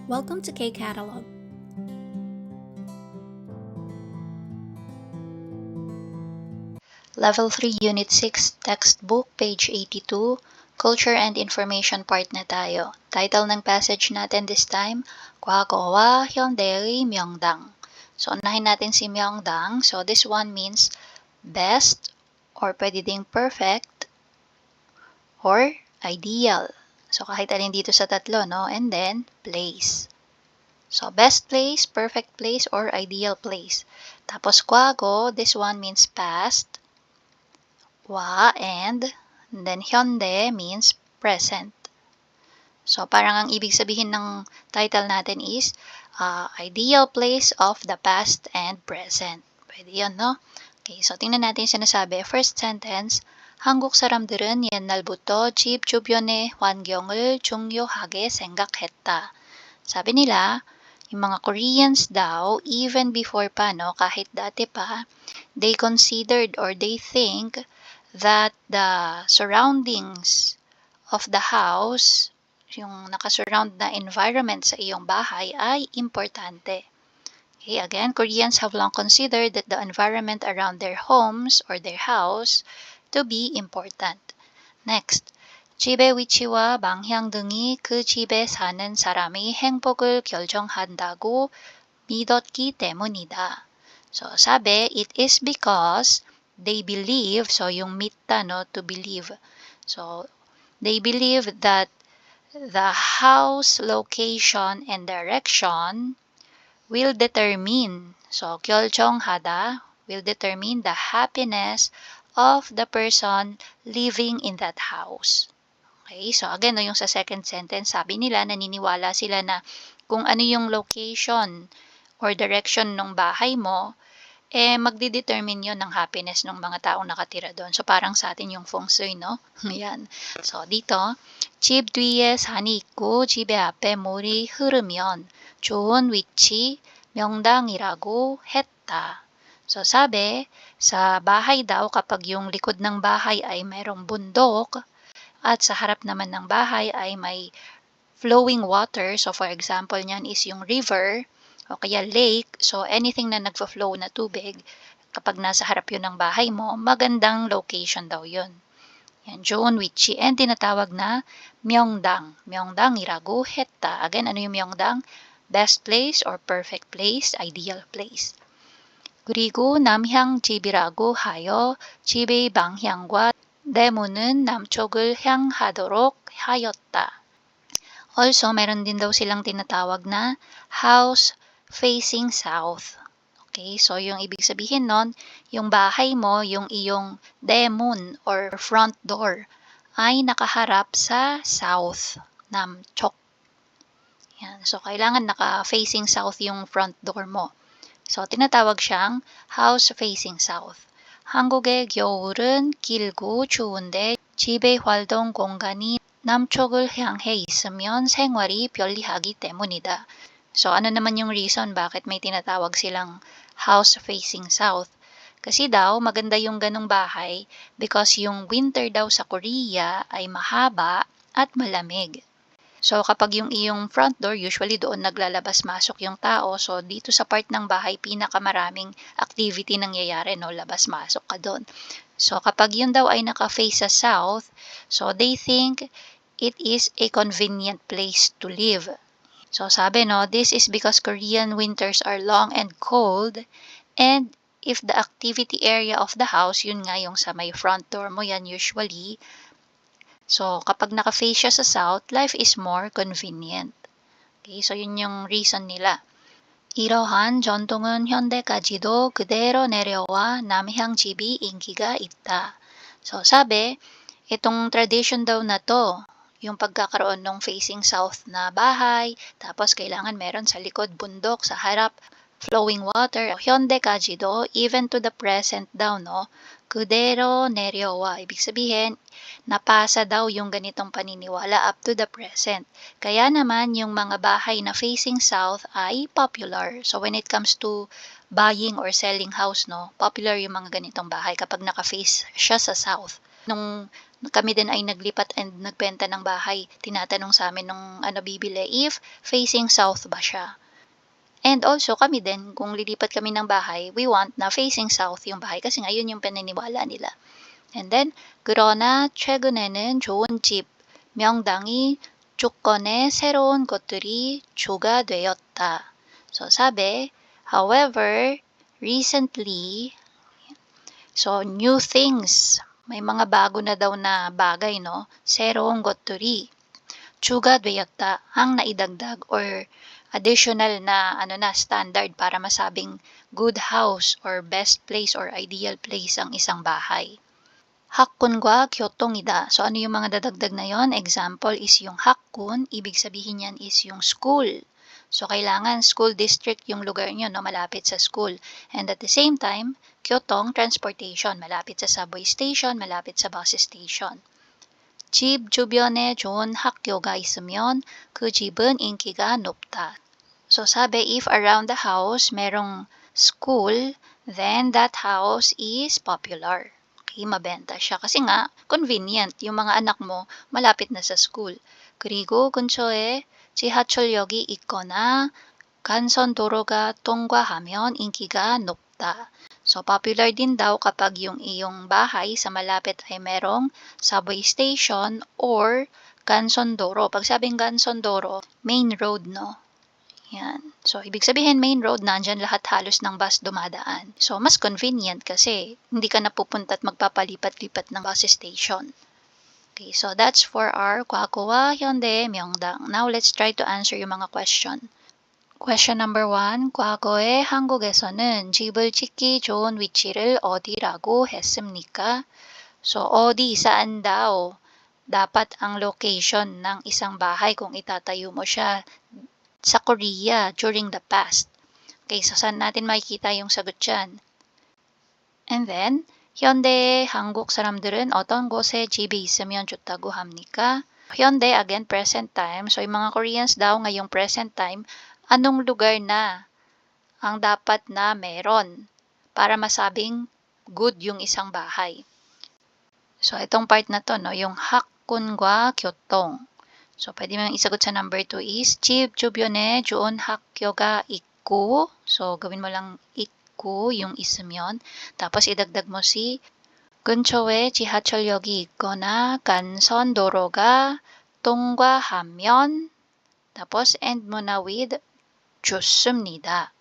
Welcome to K-Catalog. Level 3, Unit 6, Textbook, page 82, Culture and Information part na tayo. Title ng passage natin this time, 과거와 현대의 명당. So, unahin natin si 명당. So, this one means best, or pwede ding perfect, or ideal. So, kahit alin dito sa tatlo, no? And then, place. So, best place, perfect place, or ideal place. Tapos, 과거, this one means past. Wa and then hyundae means present. So, parang ang ibig sabihin ng title natin is ideal place of the past and present. Pwede yun, no? Okay, so tingnan natin yung sinasabi. First sentence, 한국 사람들은 옛날부터 집 주변의 환경을 중요하게 생각했다. Sabi nila, yung mga Koreans daw, even before pa, no, kahit dati pa, they considered or they think that the surroundings of the house, yung nakasurround na environment sa iyong bahay ay importante. Okay, again, Koreans have long considered that the environment around their homes or their house to be important. Next, 집의 위치와 방향 등이 그 집에 사는 사람의 행복을 결정한다고 믿었기 때문이다. So, sabi, it is because they believe, so yung mitta, no, to believe. So, they believe that the house location and direction will determine, so 결정하다 will determine the happiness of the person living in that house. Okay, so again, no, yung sa second sentence, sabi nila, naniniwala sila na kung ano yung location or direction ng bahay mo, magdi-determine yon ng happiness ng mga taong nakatira doon. So, parang sa atin yung feng shui, no? Ayan. So, dito, 집 뒤에 산이 있고 집의 앞에 물이 흐르면 좋은 위치, 명당이라고 했다. So, sabi, sa bahay daw, kapag yung likod ng bahay ay mayroong bundok, at sa harap naman ng bahay ay may flowing water. So, for example, niyan is yung river, o kaya lake. So, anything na nagfo-flow na tubig, kapag nasa harap yun ng bahay mo, magandang location daw yun. Yan, 좋은 위치. And tinatawag na 명당. 명당이라고 했다. Again, ano yung 명당? Best place or perfect place, ideal place. 그리고 남향집이라고 하여 집의 방향과 대문은 남쪽을 향하도록 하였다. Also, meron din daw silang tinatawag na house facing south. Okay, so yung ibig sabihin nun, yung bahay mo, yung iyong daemun or front door ay nakaharap sa south, namchok. Yan, so kailangan naka-facing south yung front door mo. So, tinatawag siyang house facing south. 한국의 겨울은 길고 추운데 집의 활동 공간이 남쪽을 향해 있으면 생활이 편리하기 때문이다. So, ano naman yung reason bakit may tinatawag silang house facing south? Kasi daw, maganda yung ganong bahay because yung winter daw sa Korea ay mahaba at malamig. So, kapag yung iyong front door, usually doon naglalabas-masok yung tao. So, dito sa part ng bahay, pinakamaraming activity nangyayari, no? Labas-masok ka doon. So, kapag yun daw ay naka-face sa south, so they think it is a convenient place to live. So, sabi, no, this is because Korean winters are long and cold, and if the activity area of the house, yun nga yung sa may front door mo yan usually, so, kapag naka-face siya sa south, life is more convenient. Okay, so yun yung reason nila. 이러한 전통은 현대까지도 그대로 내려와 남향집이 인기가 있다. So, sabi, itong tradition daw na to, yung pagkakaroon ng facing south na bahay, tapos kailangan meron sa likod bundok, sa harap, flowing water. 현대까지도, even to the present daw, no? 그대로 내려와. Ibig sabihin, napasa daw yung ganitong paniniwala up to the present. Kaya naman, yung mga bahay na facing south ay popular. So, when it comes to buying or selling house, no, popular yung mga ganitong bahay kapag naka-face siya sa south. Nung kami din ay naglipat and nagbenta ng bahay. Tinatanong sa amin nung bibili if facing south ba siya. And also kami din, kung lilipat kami ng bahay, we want na facing south yung bahay kasi ngayon yung paniniwala nila. And then, 그러나 최근에는 좋은 집, 명당이 조건에 새로운 것들이 추가되었다. So sabi, however, recently, so new things, may mga bago na daw na bagay, no? 새로운 것들이 추가되었다, ang naidagdag or additional na standard para masabing good house or best place or ideal place ang isang bahay. 학군과 교통이다. So ano yung mga dadagdag na yon? Example is yung 학군, ibig sabihin yan is yung school. So kailangan school district yung lugar nyo, no, malapit sa school. And at the same time, 교통, transportation, malapit sa subway station, malapit sa bus station. 집 주변에 좋은 학교가 있으면 그 집은 인기가 높다. So sabi, if around the house merong school, then that house is popular. Okay, mabenta siya. Kasi nga, convenient. Yung mga anak mo, malapit na sa school. 그리고 근처에 지하철역이 있거나 간선도로가 통과하면 인기가 높다. So, popular din daw kapag yung iyong bahay sa malapit ay merong subway station or Gansondoro. Pag sabing Gansondoro, main road, no? Yan. So, ibig sabihin main road, nandyan lahat halos ng bus dumadaan. So, mas convenient kasi hindi ka napupunta at magpapalipat-lipat ng bus station. Okay, so that's for our 과거와 현대의 명당. Now, let's try to answer yung mga question. Question number 1. 과거에 한국에서는 집을 짓기 좋은 위치를 어디라고 했습니까? So, 어디, saan daw dapat ang location ng isang bahay kung itatayo mo siya sa Korea during the past? Okay, so saan natin makikita yung sagot dyan? And then, 현대 한국 사람들은 어떤 곳에 집이 있으면 좋다고 합니까? 현대, again, present time. So, yung mga Koreans daw ngayong present time, anong lugar na ang dapat na meron para masabing good yung isang bahay? So, itong part na to, no, yung 학군과 교통. So, pwede mo isagot sa number 2 is 집 주변에 좋은 학교가 있고. So, gawin mo lang 있고 yung 있으면. Tapos, idagdag mo si 근처에 지하철역이 있거나 간선도로가 통과하면. Tapos, end mo na with 좋습니다.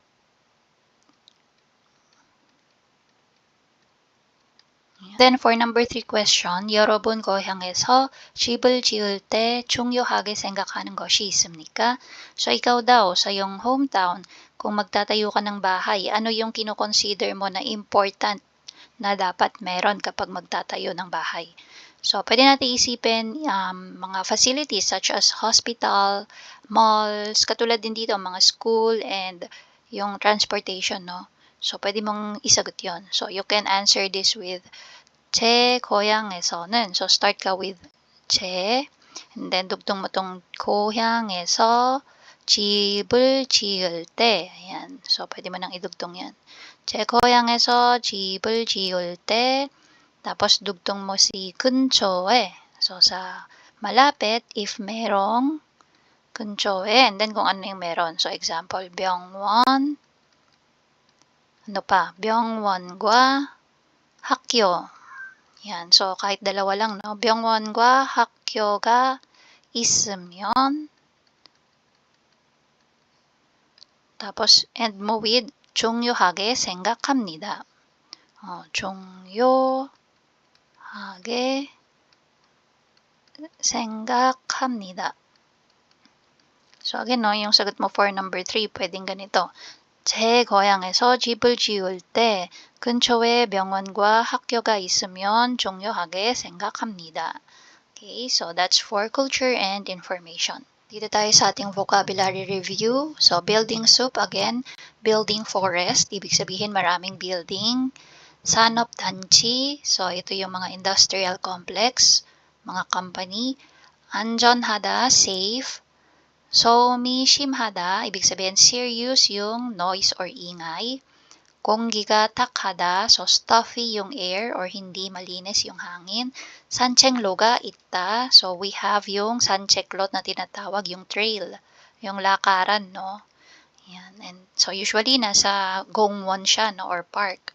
Then for number 3 question, 여러분 고향에서 집을 지을 때 중요하게 생각하는 것이 있습니까? So ikaw daw sa iyong hometown, kung magtatayo ka ng bahay, ano yung kino-consider mo na important na dapat meron kapag magtatayo ng bahay? So pwede natin isipin mga facilities such as hospital, malls, katulad din dito mga school and yung transportation, no? So pwede mong isagot yon. So you can answer this with 제 고향에서는, so start ka with 제, and then dugtong mo tong 고향에서 집을 지을 때, ayan, so pwede mo nang idugtong yan. 제 고향에서 집을 지을 때, tapos dugtong mo si 근처에, so sa malapit, if merong 근처에, and then kung ano yung meron. So example, 병원, ano pa, 병원과 학교. Yan. So, kahit dalawa lang, no? 병원과 학교가 있으면 tapos, end mo with 중요하게 생각합니다. 중요하게 생각합니다. So, again, no? Yung sagot mo for number 3, pwedeng ganito. 제 고향에서 집을 지을 때 근처에 병원과 학교가 있으면 중요하게 생각합니다. Okay, so that's for culture and information. Dito tayo sa ating vocabulary review. So, building soup, again, building forest, ibig sabihin maraming building. 산업단지, so ito yung mga industrial complex, mga company. 안전하다, safe. 소미심하다, ibig sabihin serious yung noise or ingay. 공기가 탁하다, so stuffy yung air or hindi malinis yung hangin. 산책로가 있다, so we have yung 산책로 na tinatawag, yung trail, yung lakaran, no? Yan. And so usually nasa 공원 siya, no, or park.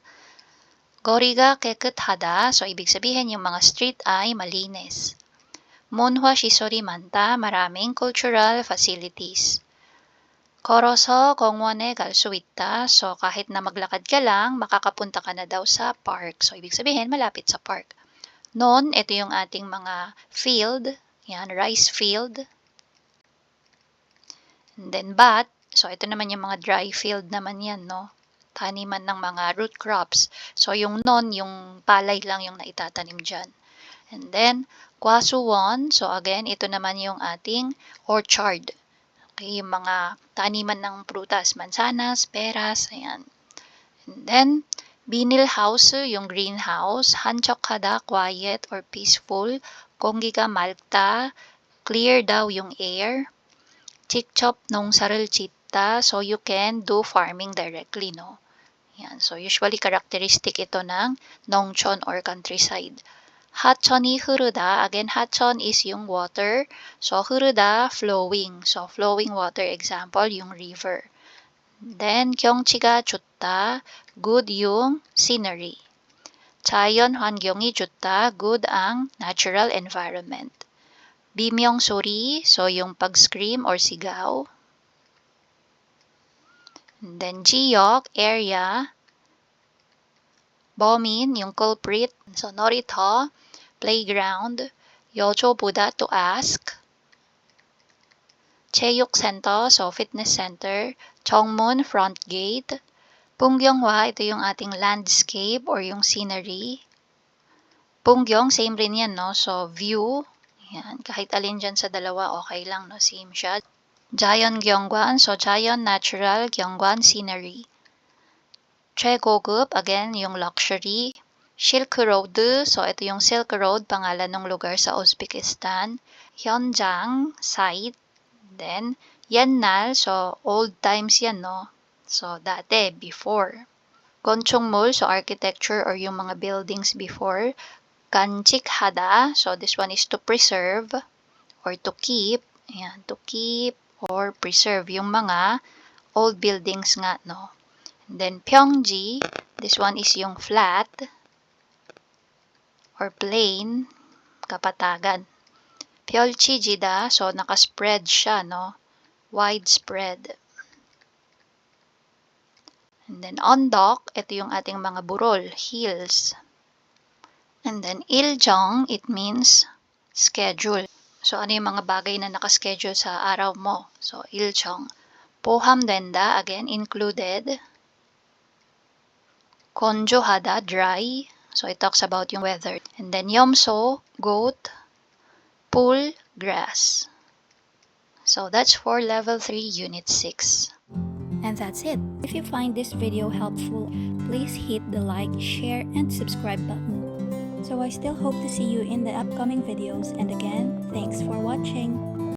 거리가 깨끗하다, so ibig sabihin yung mga street ay malinis. 문화 시설이 많다, maraming cultural facilities. 걸어서 공원에 갈 수 있다. So, kahit na maglakad ka lang, makakapunta ka na daw sa park. So, ibig sabihin, malapit sa park. Non, ito yung ating mga field. Yan, rice field. And then, bat. So, ito naman yung mga dry field naman yan, no? Taniman ng mga root crops. So, yung non, yung palay lang yung naitatanim dyan. And then, kwasuwon. So, again, ito naman yung ating orchard. Okay, yung mga taniman ng prutas, mansanas, peras, ayan. And then, 비닐하우스, yung greenhouse, 한적하다, quiet or peaceful, 공기가 맑다, clear daw yung air, 직접 농사를 짓다, so you can do farming directly, no? Yan, so usually characteristic ito ng 농촌 or countryside. 하천이 흐르다. Again, 하천 is yung water. So, 흐르다, flowing. So, flowing water, example, yung river. Then, 경치가 좋다. Good yung scenery. 자연 환경이 좋다. Good ang natural environment. 비명소리. So, yung pag-scream or sigaw. And then, 지역, area. 범인, yung culprit. So, 놀이터. Playground, 여쭤보다 to ask, 체육센터, so fitness center, 정문, front gate, 풍경화, ito yung ating landscape or yung scenery, 풍경, same rin yan, no? So view, yan, kahit alin dyan sa dalawa, okay lang, no? Same siya. 자연경관, so 자연, natural, 경관, scenery. 최고급, again, yung luxury. Silk Road, so ito yung Silk Road, pangalan ng lugar sa Uzbekistan. 현장, site. Then, 옛날, so old times yan, no? So, dati, before. 건축물, so architecture or yung mga buildings before. 간직하다, so this one is to preserve or to keep. Ayan, to keep or preserve yung mga old buildings nga, no? And then, 평지, this one is yung flat or plain, kapatagan. 펼치지다, so nakaspread siya, no? Widespread. And then 언덕, ito yung ating mga burol, hills. And then 일정, it means schedule. So ano yung mga bagay na nakaschedule sa araw mo? So 일정. 포함된다, again included. 건조하다, dry. So it talks about yung weather. And then 염소, goat, pool, grass. So that's for level 3, unit 6. And that's it. If you find this video helpful, please hit the like, share, and subscribe button. So I still hope to see you in the upcoming videos, and again, thanks for watching.